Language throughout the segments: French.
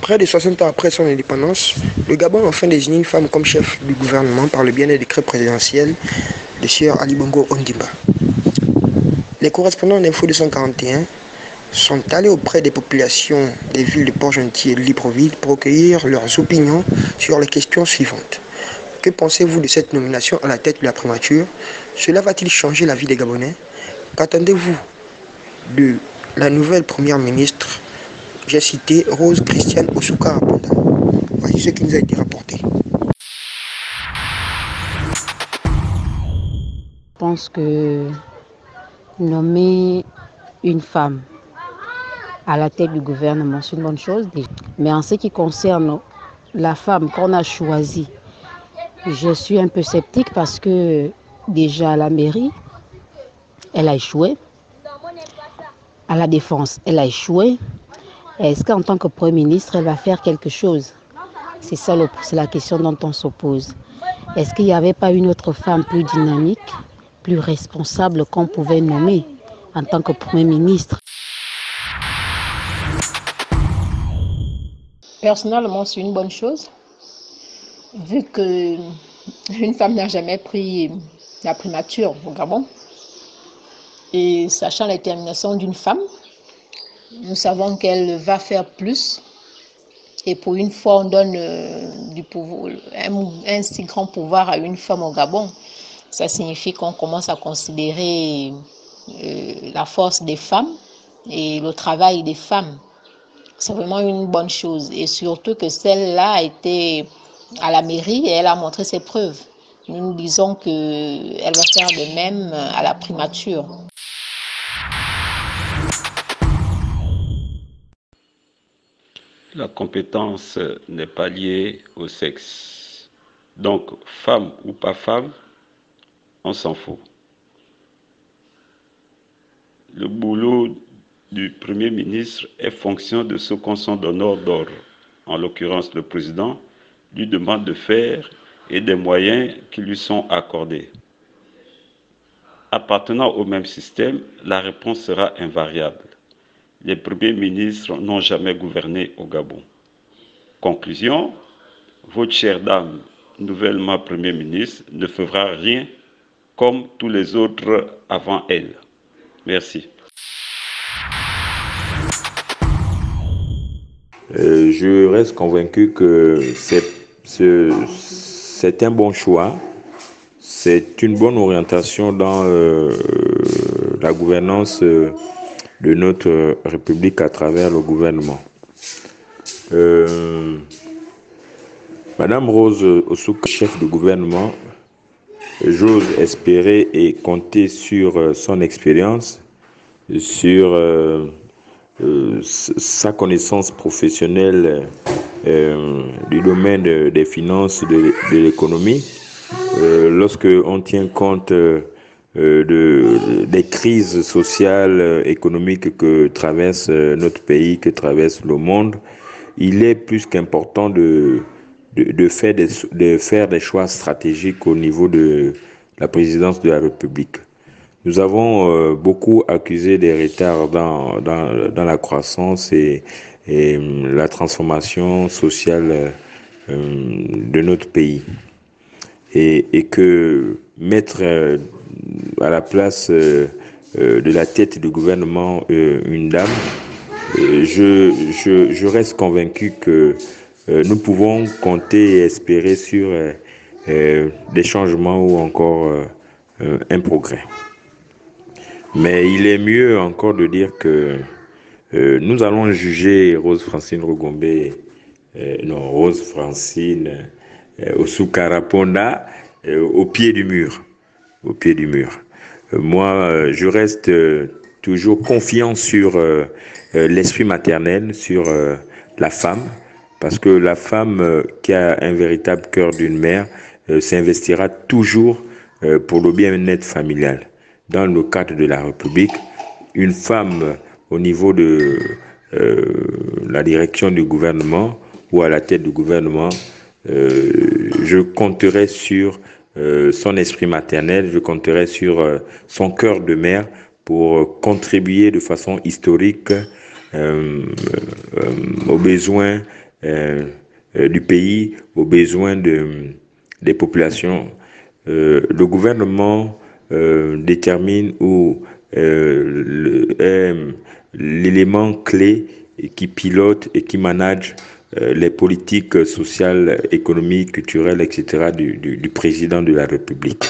Près de 60 ans après son indépendance, le Gabon a enfin désigné une femme comme chef du gouvernement par le biais d'un décret présidentiel de Sieur Ali Bongo Ondimba. Les correspondants d'Info 241 sont allés auprès des populations des villes de Port-Gentil et de Libreville pour recueillir leurs opinions sur les questions suivantes. Que pensez-vous de cette nomination à la tête de la primature? Cela va-t-il changer la vie des Gabonais? Qu'attendez-vous de la nouvelle première ministre? J'ai cité Rose Christiane Osuka Aponda. Voici ce qui nous a été rapporté. Je pense que nommer une femme à la tête du gouvernement, c'est une bonne chose. Mais en ce qui concerne la femme qu'on a choisie, je suis un peu sceptique parce que déjà à la mairie, elle a échoué. À la défense, elle a échoué. Est-ce qu'en tant que Premier ministre, elle va faire quelque chose? C'est ça, c'est la question dont on s'oppose. Est-ce qu'il n'y avait pas une autre femme plus dynamique, plus responsable qu'on pouvait nommer en tant que Premier ministre? Personnellement, c'est une bonne chose, vu qu'une femme n'a jamais pris la primature au Gabon. Et sachant la détermination d'une femme, nous savons qu'elle va faire plus. Et pour une fois, on donne du pouvoir, un si grand pouvoir à une femme au Gabon. Ça signifie qu'on commence à considérer la force des femmes et le travail des femmes. C'est vraiment une bonne chose. Et surtout que celle-là a été à la mairie et elle a montré ses preuves. Nous disons qu'elle va faire de même à la primature. La compétence n'est pas liée au sexe. Donc, femme ou pas femme, on s'en fout. Le boulot du Premier ministre est fonction de ce qu'on son donneur d'ordre. En l'occurrence, le président lui demande de faire et des moyens qui lui sont accordés. Appartenant au même système, la réponse sera invariable. Les premiers ministres n'ont jamais gouverné au Gabon. Conclusion, votre chère dame, nouvellement Premier ministre, ne fera rien comme tous les autres avant elle. Merci. Je reste convaincu que c'est un bon choix. C'est une bonne orientation dans la gouvernance de notre République à travers le gouvernement. Madame Rose Osuka, chef de gouvernement, j'ose espérer et compter sur son expérience, sur sa connaissance professionnelle du domaine des finances, de l'économie. Lorsque on tient compte des crises sociales, économiques que traverse notre pays, que traverse le monde, il est plus qu'important de faire des choix stratégiques au niveau de la présidence de la République. Nous avons beaucoup accusé des retards dans la croissance et la transformation sociale de notre pays. Et que mettre à la place de la tête du gouvernement une dame, je reste convaincu que nous pouvons compter et espérer sur des changements ou encore un progrès. Mais il est mieux encore de dire que nous allons juger Rose Francine Osuka Aponda au pied du mur. Moi, je reste toujours confiant sur l'esprit maternel, sur la femme, parce que la femme qui a un véritable cœur d'une mère s'investira toujours pour le bien-être familial. Dans le cadre de la République, une femme au niveau de la direction du gouvernement ou à la tête du gouvernement, je compterai sur son esprit maternel, je compterai sur son cœur de mère pour contribuer de façon historique aux besoins du pays, aux besoins des populations. Le gouvernement détermine où l'élément clé qui pilote et qui manage les politiques sociales, économiques, culturelles, etc. du président de la République.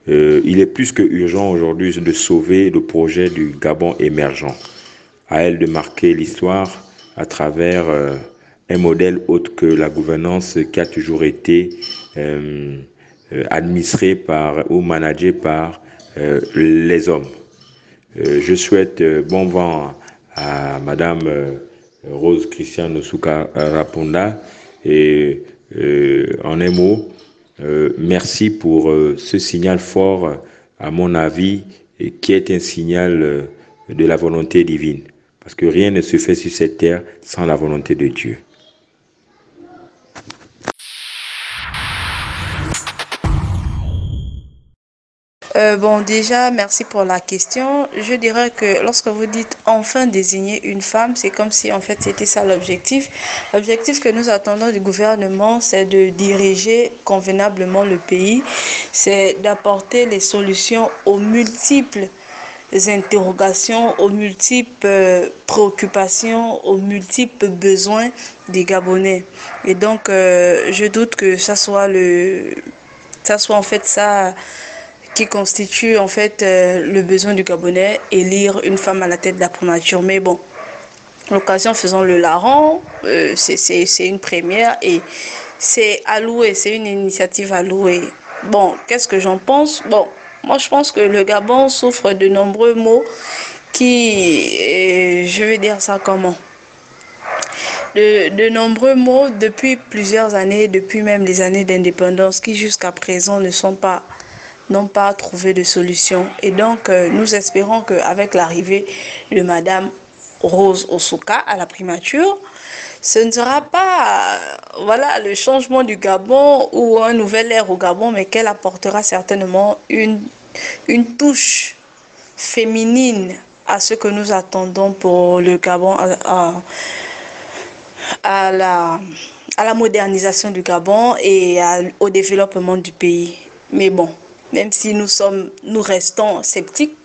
Il est plus que urgent aujourd'hui de sauver le projet du Gabon émergent. À elle de marquer l'histoire à travers un modèle autre que la gouvernance qui a toujours été administrée par ou managée par les hommes. Je souhaite bon vent à Madame Rose Christiane Souka Raponda et en un mot, merci pour ce signal fort, à mon avis, qui est un signal de la volonté divine. Parce que rien ne se fait sur cette terre sans la volonté de Dieu. Bon, déjà, merci pour la question. Je dirais que lorsque vous dites enfin désigner une femme, c'est comme si en fait c'était ça l'objectif. L'objectif que nous attendons du gouvernement, c'est de diriger convenablement le pays, c'est d'apporter les solutions aux multiples interrogations, aux multiples préoccupations, aux multiples besoins des Gabonais. Et donc, je doute que ça soit en fait ça qui constitue en fait le besoin du Gabonais, élire une femme à la tête de la primature. Mais bon, l'occasion faisant le larron, c'est une première et c'est alloué, c'est une initiative allouée. Bon, qu'est-ce que j'en pense? Bon, moi je pense que le Gabon souffre de nombreux maux qui, je vais dire ça comment? De nombreux maux depuis plusieurs années, depuis même les années d'indépendance qui jusqu'à présent n'ont pas trouvé de solution. Et donc, nous espérons qu'avec l'arrivée de Madame Rose Osouka à la primature, ce ne sera pas voilà, le changement du Gabon ou un nouvel ère au Gabon, mais qu'elle apportera certainement une touche féminine à ce que nous attendons pour le Gabon, à la modernisation du Gabon et au développement du pays. Mais bon, même si nous restons sceptiques,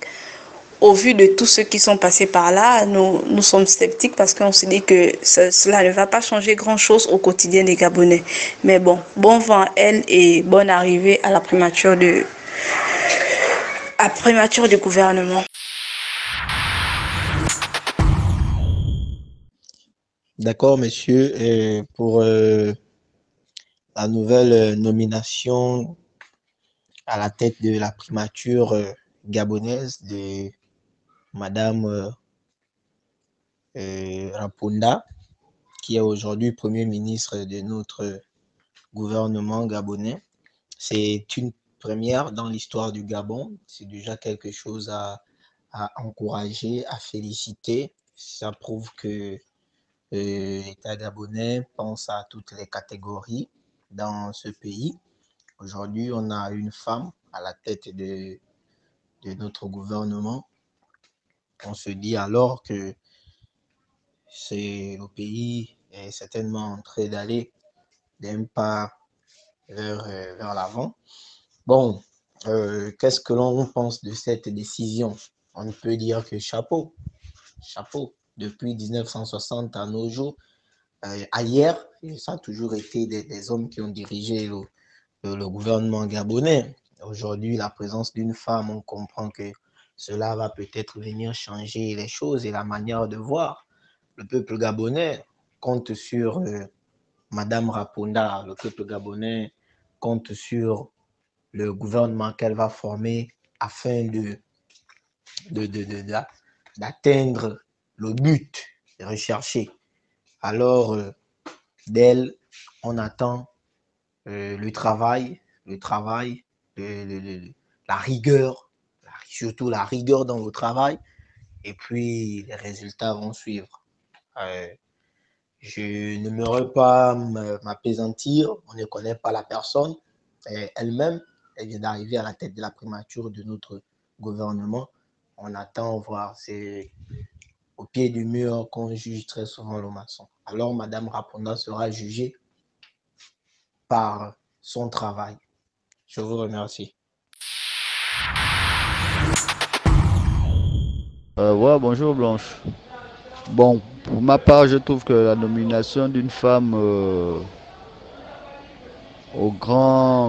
au vu de tous ceux qui sont passés par là, nous sommes sceptiques parce qu'on se dit que cela ne va pas changer grand-chose au quotidien des Gabonais. Mais bon, bon vent à elle et bonne arrivée à la primature du gouvernement. D'accord, monsieur, pour la nouvelle nomination à la tête de la primature gabonaise de Madame Raponda, qui est aujourd'hui Premier ministre de notre gouvernement gabonais. C'est une première dans l'histoire du Gabon. C'est déjà quelque chose à encourager, à féliciter. Ça prouve que l'État gabonais pense à toutes les catégories dans ce pays. Aujourd'hui, on a une femme à la tête de notre gouvernement. On se dit alors que le pays est certainement en train d'aller d'un pas vers l'avant. Bon, qu'est-ce que l'on pense de cette décision? On ne peut dire que chapeau. Chapeau. Depuis 1960 à nos jours, ailleurs, ça a toujours été des hommes qui ont dirigé le gouvernement gabonais. Aujourd'hui, la présence d'une femme, on comprend que cela va peut-être venir changer les choses et la manière de voir. Le peuple gabonais compte sur Madame Raponda. Le peuple gabonais compte sur le gouvernement qu'elle va former afin d'atteindre le but recherché. Alors, d'elle, on attend le travail, la rigueur, surtout la rigueur dans le travail, et puis les résultats vont suivre. Je n'aimerais pas m'apaisantir, on ne connaît pas la personne, elle-même, elle vient d'arriver à la tête de la primature de notre gouvernement. On attend voir, c'est au pied du mur qu'on juge très souvent le maçon. Alors, Madame Raponda sera jugée par son travail. Je vous remercie. Ouais, bonjour Blanche. Bon, pour ma part, je trouve que la nomination d'une femme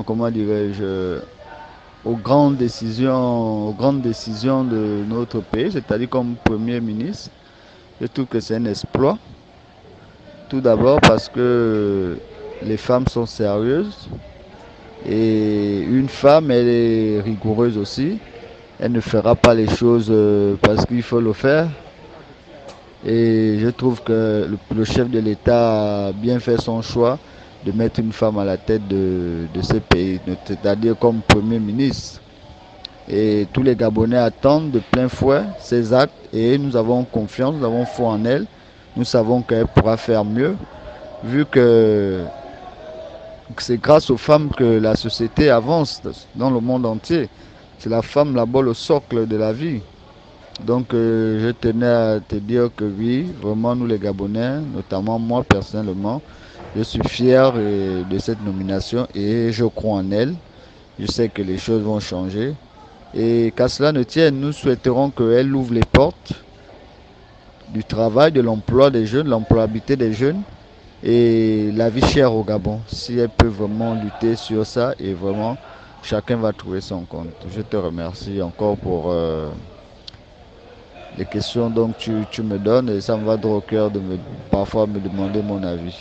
comment dirais-je, aux grandes décisions de notre pays, c'est-à-dire comme Premier ministre, je trouve que c'est un exploit. Tout d'abord parce que les femmes sont sérieuses et une femme, elle est rigoureuse aussi. Elle ne fera pas les choses parce qu'il faut le faire. Et je trouve que le chef de l'État a bien fait son choix de mettre une femme à la tête de ce pays, c'est-à-dire comme Premier ministre. Et tous les Gabonais attendent de plein fouet ces actes et nous avons confiance, nous avons foi en elle. Nous savons qu'elle pourra faire mieux, vu que c'est grâce aux femmes que la société avance dans le monde entier. C'est la femme là-bas le socle de la vie. Donc je tenais à te dire que oui, vraiment nous les Gabonais, notamment moi personnellement, je suis fier de cette nomination et je crois en elle. Je sais que les choses vont changer. Et qu'à cela ne tienne, nous souhaiterons qu'elle ouvre les portes du travail, de l'emploi des jeunes, l'employabilité des jeunes et la vie chère au Gabon. Si elle peut vraiment lutter sur ça et vraiment chacun va trouver son compte. Je te remercie encore pour les questions donc tu me donnes et ça me va droit au cœur de parfois me demander mon avis.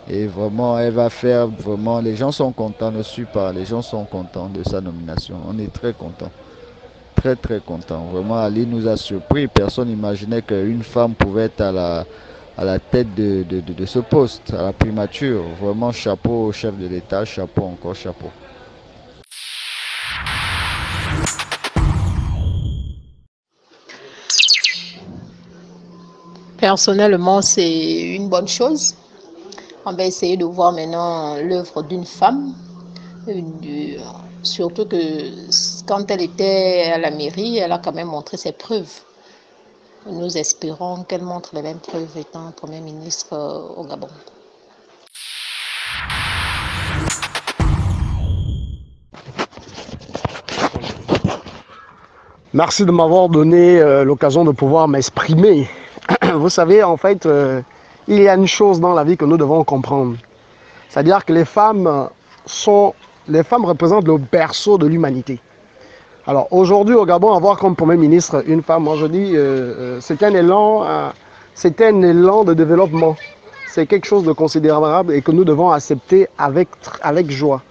Et vraiment, elle va faire vraiment, les gens sont contents, ne suis pas, les gens sont contents de sa nomination. On est très contents, très très contents. Vraiment, Ali nous a surpris, personne n'imaginait qu'une femme pouvait être à la tête de ce poste, à la primature. Vraiment, chapeau au chef de l'État, chapeau encore, chapeau. Personnellement, c'est une bonne chose. On va essayer de voir maintenant l'œuvre d'une femme. Surtout que quand elle était à la mairie, elle a quand même montré ses preuves. Nous espérons qu'elle montre les mêmes preuves étant Premier ministre au Gabon. Merci de m'avoir donné l'occasion de pouvoir m'exprimer. Vous savez, en fait, il y a une chose dans la vie que nous devons comprendre. C'est-à-dire que les femmes représentent le berceau de l'humanité. Alors aujourd'hui au Gabon, avoir comme Premier ministre une femme, moi je dis, c'est un élan de développement. C'est quelque chose de considérable et que nous devons accepter avec joie.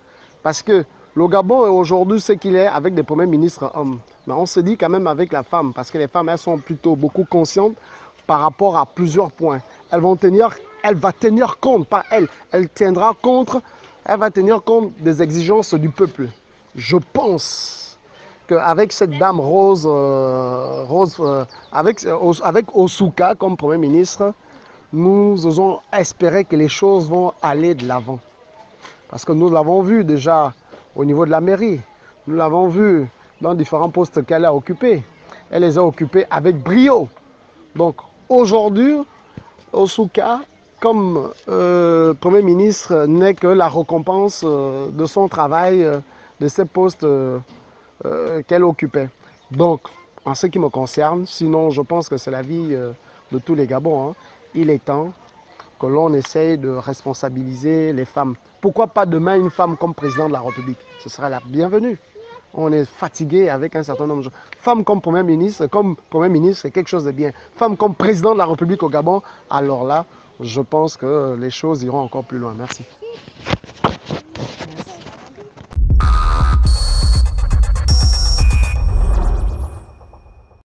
Parce que le Gabon est aujourd'hui ce qu'il est avec des premiers ministres hommes. Mais on se dit quand même avec la femme, parce que les femmes, elles sont plutôt beaucoup conscientes par rapport à plusieurs points. Elle va tenir compte, pas elle va tenir compte des exigences du peuple. Je pense qu'avec cette dame avec Osuka comme Premier ministre, nous osons espérer que les choses vont aller de l'avant. Parce que nous l'avons vu déjà au niveau de la mairie. Nous l'avons vu dans différents postes qu'elle a occupés. Elle les a occupés avec brio. Donc aujourd'hui, Osuka, comme Premier ministre, n'est que la récompense de son travail, de ces postes qu'elle occupait. Donc, en ce qui me concerne, sinon je pense que c'est la vie de tous les Gabons, hein, il est temps que l'on essaye de responsabiliser les femmes. Pourquoi pas demain une femme comme président de la République? Ce serait la bienvenue. On est fatigué avec un certain nombre de gens. Femme comme Premier ministre, c'est quelque chose de bien. Femme comme président de la République au Gabon, alors là, je pense que les choses iront encore plus loin. Merci.